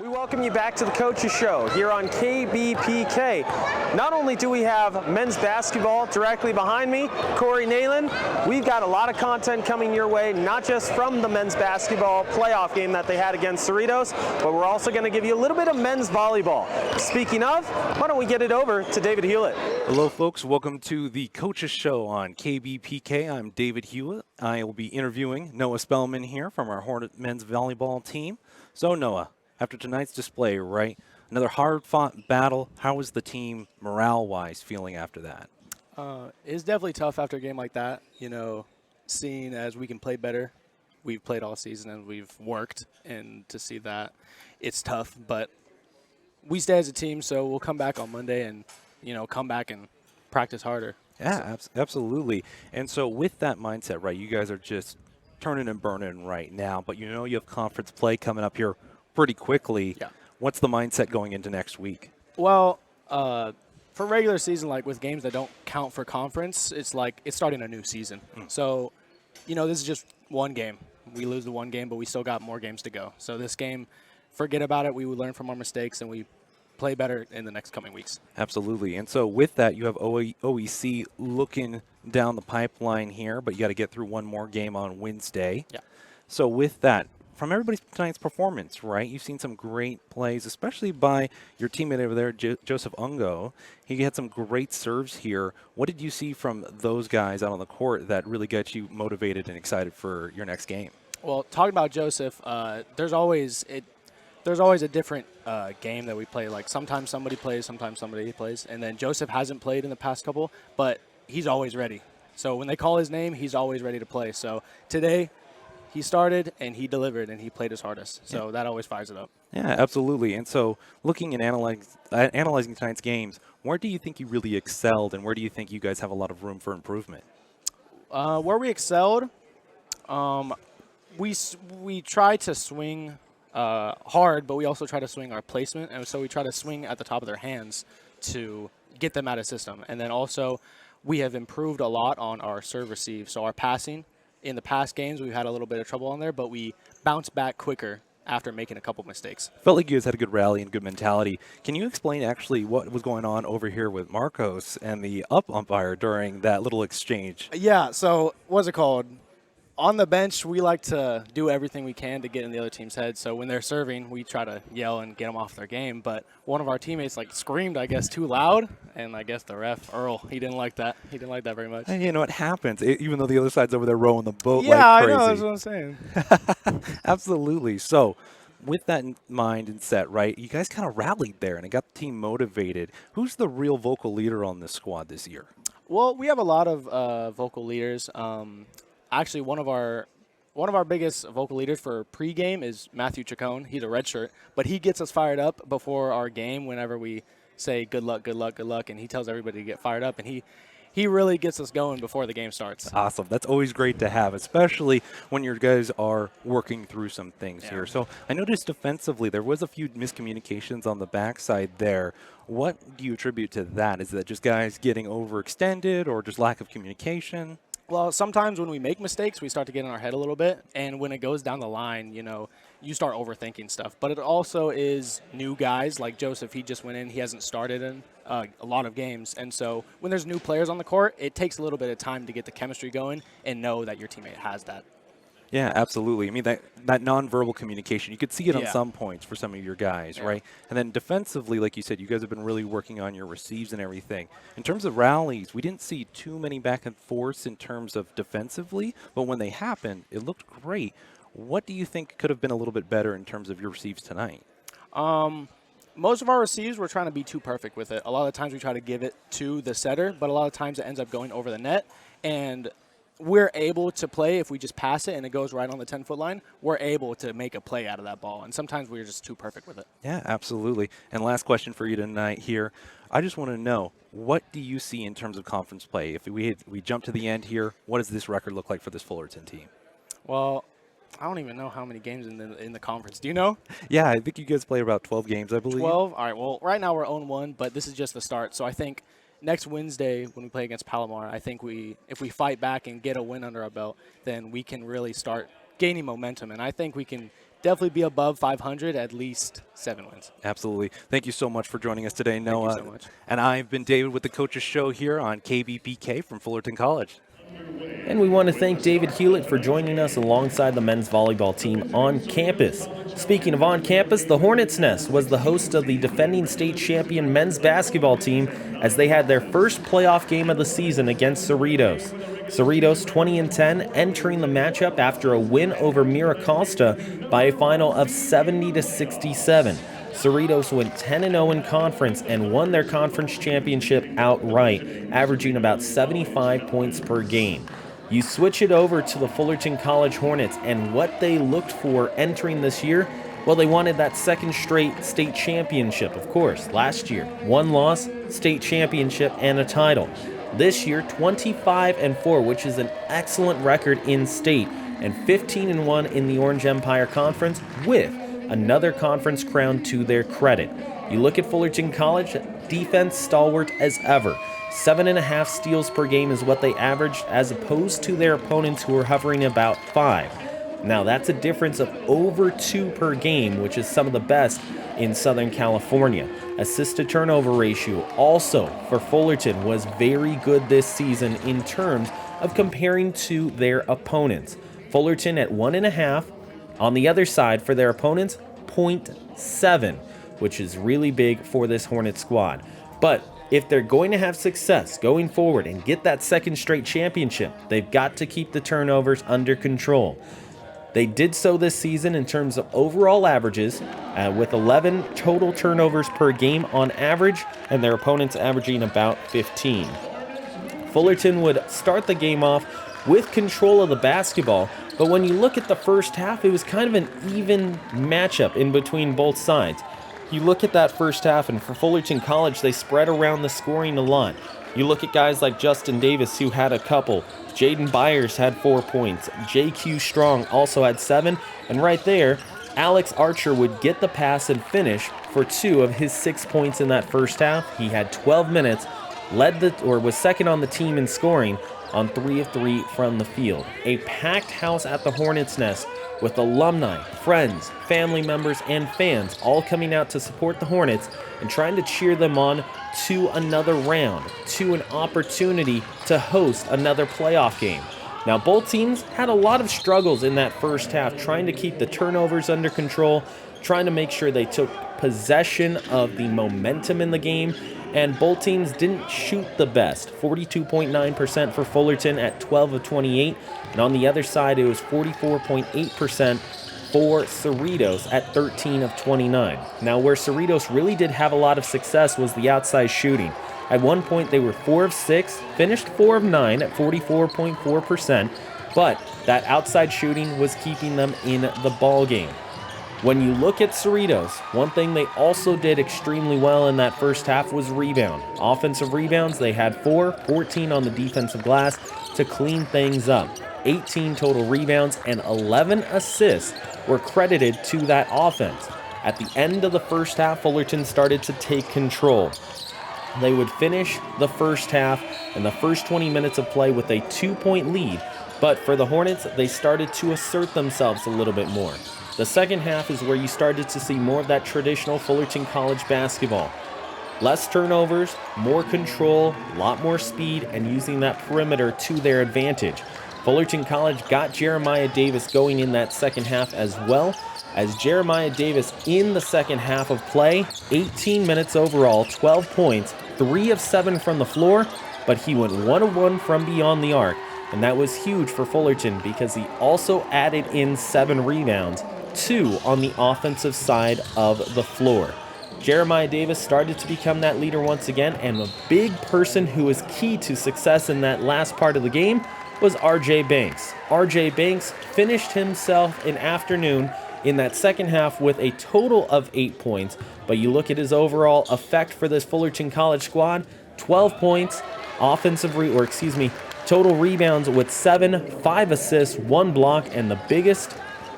We welcome you back to the Coaches Show here on KBPK. Not only do we have men's basketball directly behind me, Corey Nayland, we've got a lot of content coming your way, not just from the men's basketball playoff game that they had against Cerritos, but we're also going to give you a little bit of men's volleyball. Speaking of, why don't we get it over to David Hewlett. Hello, folks. Welcome to the Coaches Show on KBPK. I'm David Hewlett. I will be interviewing Noah Spellman here from our Hornet men's volleyball team. So, Noah, after tonight's display, right, another hard-fought battle, how was the team morale-wise feeling after that? It's definitely tough after a game like that, seeing as we can play better. We've played all season and we've worked, and to see that, it's tough. But we stay as a team, so we'll come back on Monday and, come back and practice harder. Yeah, absolutely. And so with that mindset, right, you guys are just turning and burning right now, but you have conference play coming up here pretty quickly. Yeah. What's the mindset going into next week? Well, for regular season, like with games that don't count for conference, it's like it's starting a new season. So, this is just one game. We lose the one game, but we still got more games to go. So this game, forget about it. We will learn from our mistakes, and we play better in the next coming weeks. Absolutely. And so with that, you have OEC looking down the pipeline here, but you got to get through one more game on Wednesday. Yeah. So with that, from everybody's tonight's performance, right, you've seen some great plays, especially by your teammate over there, Joseph Ungo. He had some great serves here. What did you see from those guys out on the court that really got you motivated and excited for your next game? Well, talking about Joseph, there's always a different game that we play. Like sometimes somebody plays, sometimes somebody plays. And then Joseph hasn't played in the past couple, but he's always ready. So when they call his name, he's always ready to play. So today he started and he delivered and he played his hardest. So that always fires it up. Yeah, absolutely. And so looking and analyzing tonight's games, where do you think you really excelled and where do you think you guys have a lot of room for improvement? Where we excelled, we try to swing hard, but we also try to swing our placement, and so we try to swing at the top of their hands to get them out of system. And then also we have improved a lot on our serve receive, so our passing. In the past games, we've had a little bit of trouble on there, but we bounce back quicker after making a couple mistakes. Felt like you guys had a good rally and good mentality. Can you explain actually what was going on over here with Marcos and the up umpire during that little exchange? Yeah, so what's it called? On the bench, we like to do everything we can to get in the other team's head. So when they're serving, we try to yell and get them off their game. But one of our teammates screamed, I guess, too loud. And I guess the ref, Earl, he didn't like that. He didn't like that very much. And it happens, even though the other side's over there rowing the boat like crazy. Yeah, I know. That's what I'm saying. Absolutely. So with that in mind and set, right, you guys kind of rallied there and it got the team motivated. Who's the real vocal leader on this squad this year? Well, we have a lot of vocal leaders. Actually, one of our biggest vocal leaders for pregame is Matthew Chacon. He's a redshirt, but he gets us fired up before our game whenever we say good luck, good luck, good luck, and he tells everybody to get fired up, and he really gets us going before the game starts. Awesome. That's always great to have, especially when your guys are working through some things here. So I noticed defensively there was a few miscommunications on the backside there. What do you attribute to that? Is that just guys getting overextended or just lack of communication? Well, sometimes when we make mistakes, we start to get in our head a little bit. And when it goes down the line, you start overthinking stuff. But it also is new guys like Joseph. He just went in. He hasn't started in a lot of games. And so when there's new players on the court, it takes a little bit of time to get the chemistry going and know that your teammate has that. Yeah, absolutely. I mean, that nonverbal communication, you could see it on some points for some of your guys, right? And then defensively, like you said, you guys have been really working on your receives and everything. In terms of rallies, we didn't see too many back and forths in terms of defensively, but when they happened, it looked great. What do you think could have been a little bit better in terms of your receives tonight? Most of our receives, we're trying to be too perfect with it. A lot of times we try to give it to the setter, but a lot of times it ends up going over the net. And we're able to play if we just pass it and it goes right on the 10-foot line. We're able to make a play out of that ball, and sometimes we're just too perfect with it. Yeah, absolutely. And last question for you tonight here. I just want to know, what do you see in terms of conference play? If we jump to the end here, what does this record look like for this Fullerton team? Well, I don't even know how many games in the conference. Do you know? Yeah, I think you guys play about 12 games, I believe. 12? All right, well, right now we're 0-1, but this is just the start. So I think next Wednesday when we play against Palomar, I think if we fight back and get a win under our belt, then we can really start gaining momentum. And I think we can definitely be above 500, at least 7 wins. Absolutely. Thank you so much for joining us today, Noah. Thank you so much. And I've been David with the Coaches Show here on KBPK from Fullerton College. And we want to thank David Hewlett for joining us alongside the men's volleyball team on campus. Speaking of on campus, the Hornets Nest was the host of the defending state champion men's basketball team as they had their first playoff game of the season against Cerritos. Cerritos 20-10, entering the matchup after a win over Miracosta by a final of 70-67. Cerritos went 10-0 in conference and won their conference championship outright, averaging about 75 points per game. You switch it over to the Fullerton College Hornets and what they looked for entering this year. Well, they wanted that second straight state championship, of course. Last year, 1 loss, state championship, and a title. This year, 25-4, which is an excellent record in state, and 15-1 in the Orange Empire Conference with another conference crown to their credit. You look at Fullerton College, defense stalwart as ever. 7.5 steals per game is what they averaged, as opposed to their opponents who are hovering about 5. Now that's a difference of over 2 per game, which is some of the best in Southern California. Assist-to-turnover ratio also for Fullerton was very good this season in terms of comparing to their opponents. Fullerton at 1.5. On the other side, for their opponents, 0.7, which is really big for this Hornet squad. But if they're going to have success going forward and get that second straight championship, they've got to keep the turnovers under control. They did so this season in terms of overall averages, with 11 total turnovers per game on average, and their opponents averaging about 15. Fullerton would start the game off with control of the basketball, but when you look at the first half, it was kind of an even matchup in between both sides. You look at that first half, and for Fullerton College, they spread around the scoring a lot. You look at guys like Justin Davis, who had a couple. Jaden Byers had 4 points. JQ Strong also had 7. And right there, Alex Archer would get the pass and finish for 2 of his 6 points in that first half. He had 12 minutes, was second on the team in scoring on 3 of 3 from the field. A packed house at the Hornets Nest, with alumni, friends, family members, and fans all coming out to support the Hornets and trying to cheer them on to another round, to an opportunity to host another playoff game. Now, both teams had a lot of struggles in that first half, trying to keep the turnovers under control, trying to make sure they took possession of the momentum in the game, and both teams didn't shoot the best. 42.9% for Fullerton at 12 of 28, and on the other side, it was 44.8% for Cerritos at 13 of 29. Now, where Cerritos really did have a lot of success was the outside shooting. At one point, they were 4 of 6, finished 4 of 9 at 44.4%, but that outside shooting was keeping them in the ball game. When you look at Cerritos, one thing they also did extremely well in that first half was rebound. Offensive rebounds, they had 4, 14 on the defensive glass to clean things up. 18 total rebounds and 11 assists were credited to that offense. At the end of the first half, Fullerton started to take control. They would finish the first half and the first 20 minutes of play with a 2-point lead, but for the Hornets, they started to assert themselves a little bit more. The second half is where you started to see more of that traditional Fullerton College basketball. Less turnovers, more control, a lot more speed, and using that perimeter to their advantage. Fullerton College got Jeremiah Davis going in that second half, as well as Jeremiah Davis in the second half of play. 18 minutes overall, 12 points, 3 of 7 from the floor, but he went 1 of 1 from beyond the arc. And that was huge for Fullerton because he also added in 7 rebounds, 2 on the offensive side of the floor. Jeremiah Davis started to become that leader once again, and a big person who was key to success in that last part of the game was RJ Banks. RJ Banks finished himself an afternoon in that second half with a total of 8 points, but you look at his overall effect for this Fullerton College squad, 12 points, total rebounds with 7, 5 assists, 1 block, and the biggest,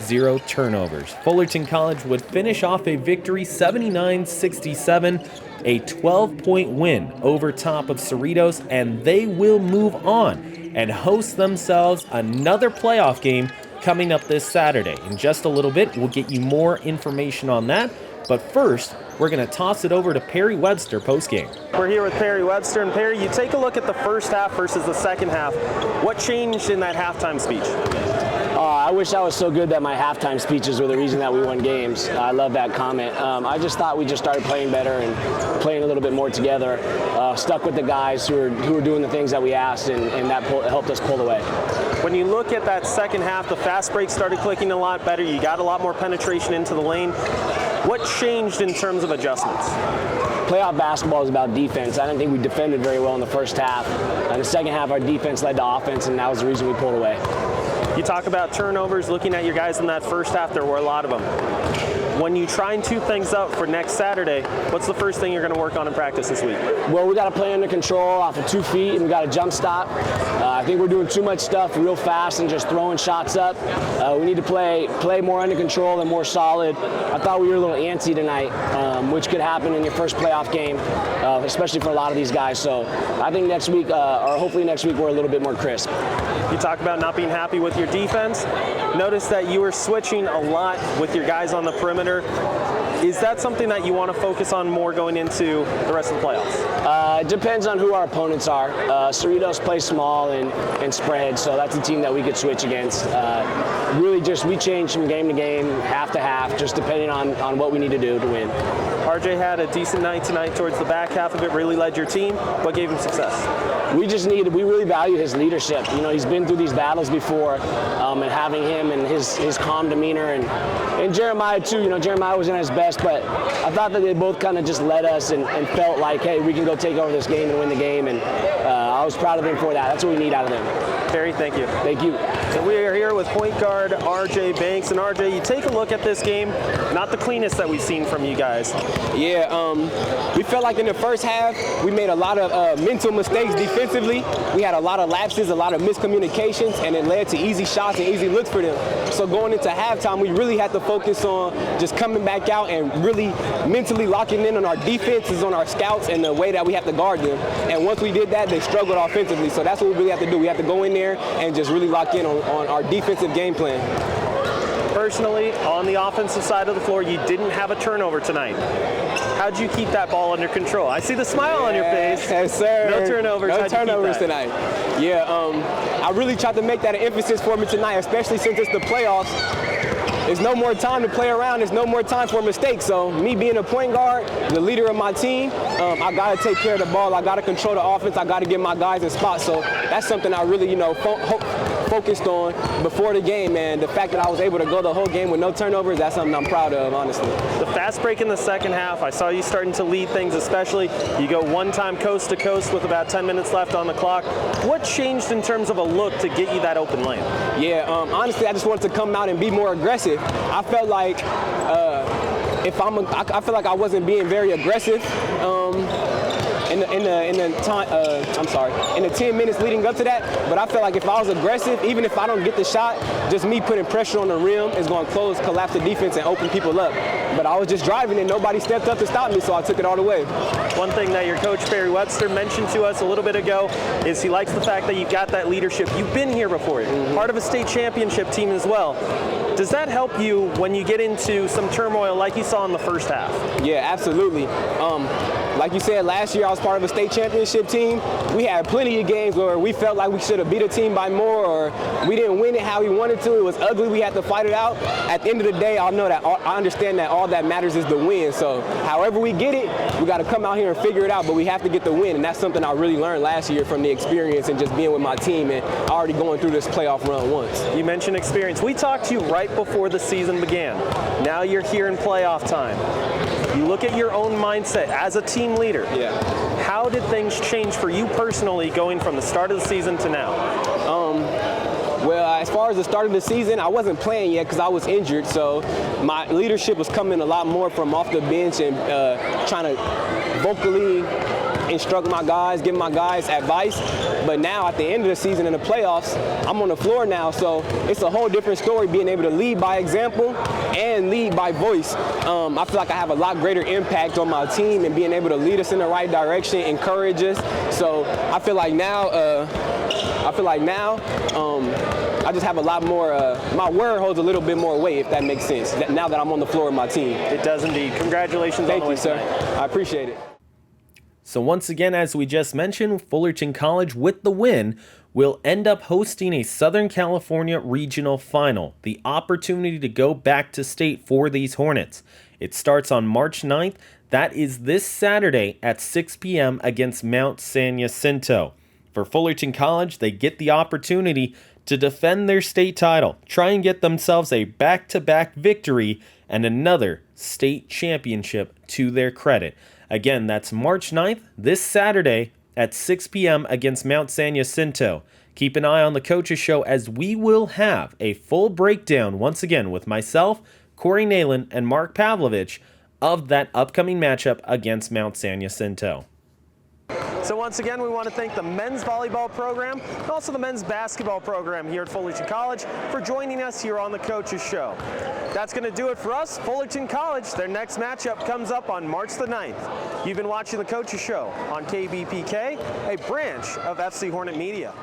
0 turnovers. Fullerton College would finish off a victory 79-67, a 12-point win over top of Cerritos, and they will move on and host themselves another playoff game coming up this Saturday. In just a little bit, we'll get you more information on that. But first, we're going to toss it over to Perry Webster postgame. We're here with Perry Webster. And Perry, you take a look at the first half versus the second half. What changed in that halftime speech? I wish I was so good that my halftime speeches were the reason that we won games. I love that comment. I just thought we just started playing better and playing a little bit more together. Stuck with the guys who were doing the things that we asked, and that helped us pull away. When you look at that second half, the fast break started clicking a lot better. You got a lot more penetration into the lane. What changed in terms of adjustments? Playoff basketball is about defense. I didn't think we defended very well in the first half. In the second half, our defense led to offense, and that was the reason we pulled away. You talk about turnovers. Looking at your guys in that first half, there were a lot of them. When you try and tune things up for next Saturday, what's the first thing you're going to work on in practice this week? Well, we got to play under control off of 2 feet, and we got to jump stop. I think we're doing too much stuff real fast and just throwing shots up. We need to play more under control and more solid. I thought we were a little antsy tonight, which could happen in your first playoff game, especially for a lot of these guys. So I think next week, or hopefully next week, we're a little bit more crisp. You talk about not being happy with your defense. Notice that you were switching a lot with your guys on the perimeter. Is that something that you want to focus on more going into the rest of the playoffs? It depends on who our opponents are. Cerritos plays small and spread, so that's a team that we could switch against. Really just we change from game to game, half to half, just depending on what we need to do to win. RJ had a decent night tonight towards the back half of it, really led your team. What gave him success? We really value his leadership. You know, he's been through these battles before, and having him and his calm demeanor, and Jeremiah too. You know, Jeremiah wasn't at his best, but I thought that they both kind of just led us and felt like, hey, we can go take over this game and win the game, and I was proud of them for that. That's what we need out of them. Perry, thank you. Thank you. So we are here with point guard RJ Banks. And RJ, you take a look at this game, not the cleanest that we've seen from you guys. Yeah, we felt like in the first half, we made a lot of mental mistakes defensively. We had a lot of lapses, a lot of miscommunications, and it led to easy shots and easy looks for them. So going into halftime, we really had to focus on just coming back out and really mentally locking in on our defenses, on our scouts, and the way that we have to guard them. And once we did that, they struggled offensively. So that's what we really have to do. We have to go in there and just really lock in on our defensive game plan. Personally, on the offensive side of the floor, you didn't have a turnover tonight. How'd you keep that ball under control? I see the smile on your face. Yes, sir. No turnovers. No turnovers tonight. Yeah, I really tried to make that an emphasis for me tonight, especially since it's the playoffs. There's no more time to play around. There's no more time for mistakes. So me being a point guard, the leader of my team, I got to take care of the ball. I got to control the offense. I got to get my guys in spots. So that's something I really, focused on before the game. And the fact that I was able to go the whole game with no turnovers, that's something I'm proud of, honestly. The fast break in the second half, I saw you starting to lead things, especially. You go one time coast to coast with about 10 minutes left on the clock. What changed in terms of a look to get you that open lane? Yeah, honestly, I just wanted to come out and be more aggressive. I felt like I feel like I wasn't being very aggressive in the 10 minutes leading up to that. But I felt like if I was aggressive, even if I don't get the shot, just me putting pressure on the rim is going to collapse the defense and open people up. But I was just driving and nobody stepped up to stop me, so I took it all the way. One thing that your coach, Perry Webster, mentioned to us a little bit ago is he likes the fact that you've got that leadership. You've been here before, part of a state championship team as well. Does that help you when you get into some turmoil like you saw in the first half? Yeah, absolutely. Like you said, last year I was part of a state championship team. We had plenty of games where we felt like we should have beat a team by more, or we didn't win it how we wanted to. It was ugly. We had to fight it out. At the end of the day, I understand that all that matters is the win. So however we get it, we got to come out here and figure it out, but we have to get the win. And that's something I really learned last year from the experience and just being with my team and already going through this playoff run once. You mentioned experience. We talked to you right before the season began. Now you're here in playoff time. You look at your own mindset as a team leader. Yeah. How did things change for you personally going from the start of the season to now? Well, as far as the start of the season, I wasn't playing yet because I was injured. So my leadership was coming a lot more from off the bench and trying to vocally instruct my guys, give my guys advice. But now at the end of the season in the playoffs, I'm on the floor now, so it's a whole different story being able to lead by example and lead by voice. I feel like I have a lot greater impact on my team and being able to lead us in the right direction, encourage us. So I feel like now, I just have a lot more, my word holds a little bit more weight, if that makes sense, now that I'm on the floor with my team. It does indeed. Congratulations. Thank you, sir. I appreciate it. So once again, as we just mentioned, Fullerton College with the win will end up hosting a Southern California Regional Final, the opportunity to go back to state for these Hornets. It starts on March 9th. That is this Saturday at 6 p.m. against Mount San Jacinto. For Fullerton College, they get the opportunity to defend their state title, try and get themselves a back-to-back victory and another state championship to their credit. Again, that's March 9th, this Saturday at 6 p.m. against Mount San Jacinto. Keep an eye on the Coaches Show as we will have a full breakdown once again with myself, Corey Nalen, and Mark Pavlovich of that upcoming matchup against Mount San Jacinto. So once again, we want to thank the men's volleyball program and also the men's basketball program here at Fullerton College for joining us here on the Coaches Show. That's going to do it for us. Fullerton College, their next matchup comes up on March the 9th. You've been watching the Coaches Show on KBPK, a branch of FC Hornet Media.